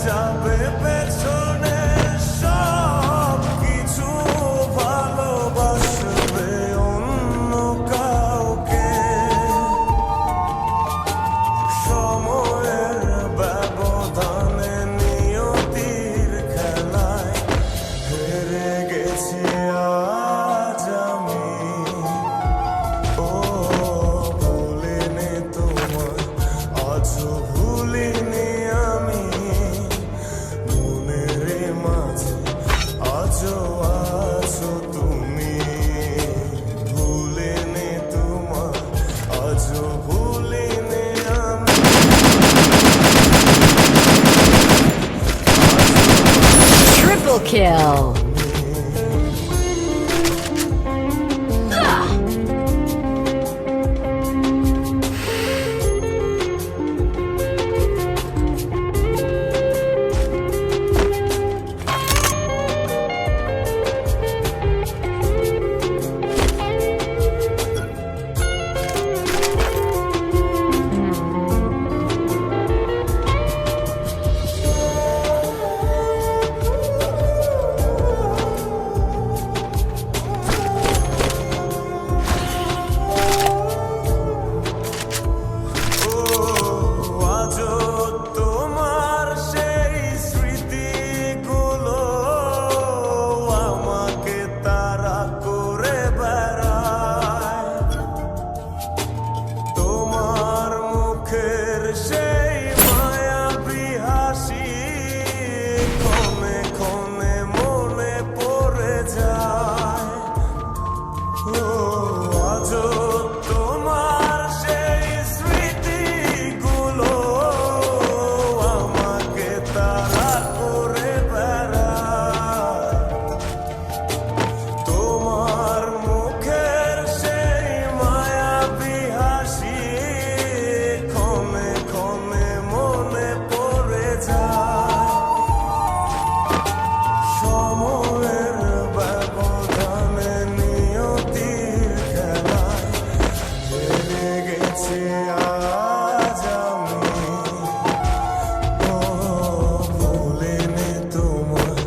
যাবে পেছনে সব কিছু, ভালোবাসবে অন্য কাউকে। সময়ের ব্যবধানে নিয়তির খেলায় হেরে গেছি আজ আমি। ও ভুলিনি তোমায়, আজও ভুলিনি আমি, মনের মাঝে আজও আছো তুমি। ভুলিনি তোমায়, আজও ভুলিনি আমি। Triple kill! আজও তোমার সেই স্মৃতিগুলো আমাকে তাড়া করে বেড়ায়। তোমার মুখের সেই মায়াবী হাসি ক্ষণে ক্ষণে মনে পড়ে যায়। ও আজও তোমার সেই স্মৃতিগুলো আমাকে তাড়া করে বেড়ায়। তোমার মুখের সেই মায়াবী হাসি ক্ষণে ক্ষণে মনে পড়ে যায়। সময়ের ব্যবধানে নিয়তির খেলায় হেরে গেছি আজ আমি। ও ভুলিনি তোমায়,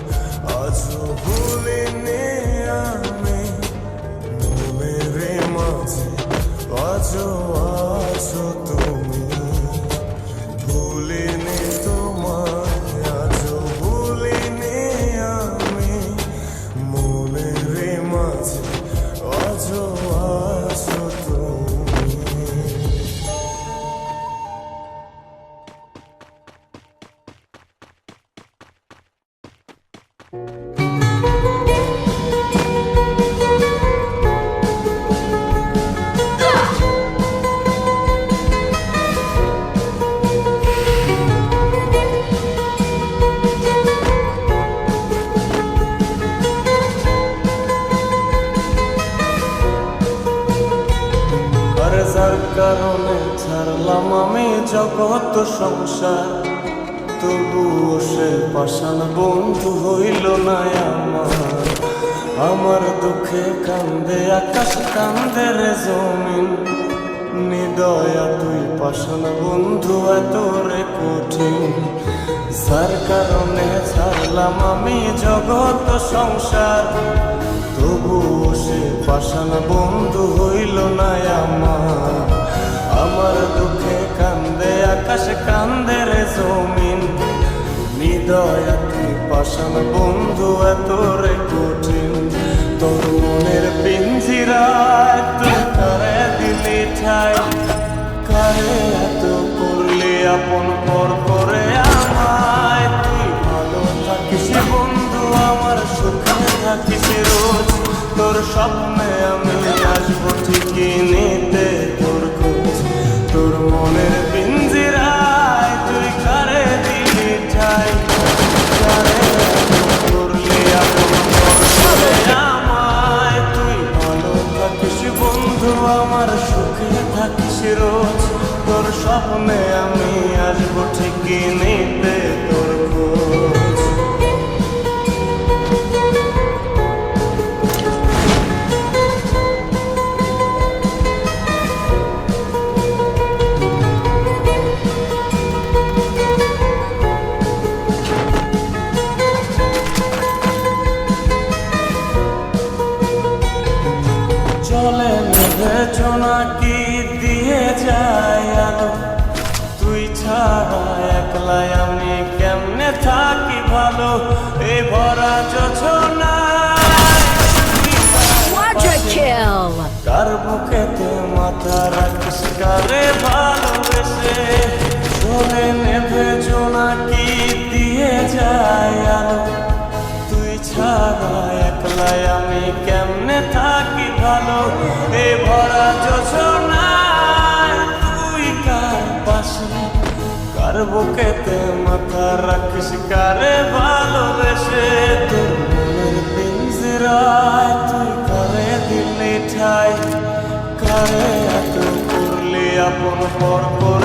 আজও ভুলিনি আমি, মনের মাঝে আজও আছো তুমি। ভুলিনি তোমায়, আজও ভুলিনি আমি, মনের মাঝে আজও আছো তুমি। আর যার কারণে ছাড়লাম আমি জগৎ সংসার, তবুও সে পাষাণ বন্ধু হইল না আমার। আমার দুঃখে কান্দে আকাশ, কান্দে রে জমিন, নিদয়া তুই পাষাণ বন্ধু এত রে কঠিন। যার কারণে ছাড়লাম আমি জগৎ সংসার, তবুও সে পাষাণ বন্ধু হইল না আমার। আমার দুঃখে কান্দে আকাশ, কান্দে রে জমিন, নিদয়া তুই পাষাণ বন্ধু এত রে কঠিন। তোর মনের পিঞ্জিরায় তুই কারে দিলি ঠাই, কারে এত করলি আপন পর করে আমায়। তুই ভালো থাকিস বন্ধু, আমার সুখে থাকিস রোজ, তোর স্বপ্নে আমি আসবো ঠিকই নিতে তোর খোঁজ। তোর মনের পিঞ্জিরায় তুই কারে দিলি ঠাই, কারে করলি আপন পর করে আমায়। তুই ভালো থাকিস বন্ধু, আমার সুখে থাকিস রোজ, তোর স্বপ্নে আমি আসবো ঠিকই নিতে তোর খোঁজ। ভালো এই ভরা যোজনা Quadra kill. কার বুকেতে মাথা রাখিস কারে ভালোবেসে চলে নেভে জোনাকি দিয়ে যায় আলো তুই ছাড়া একলাই আমি কেমনে থাকি ভালো এ ভরা যোজনায় তুই কার পাশে কার বুকেতে মাথা রাখিস কারে ভালোবেসে তোর মনের পিঞ্জরায় তুই কারে দিলি ঠাই কারে এত করলি আপন পর করে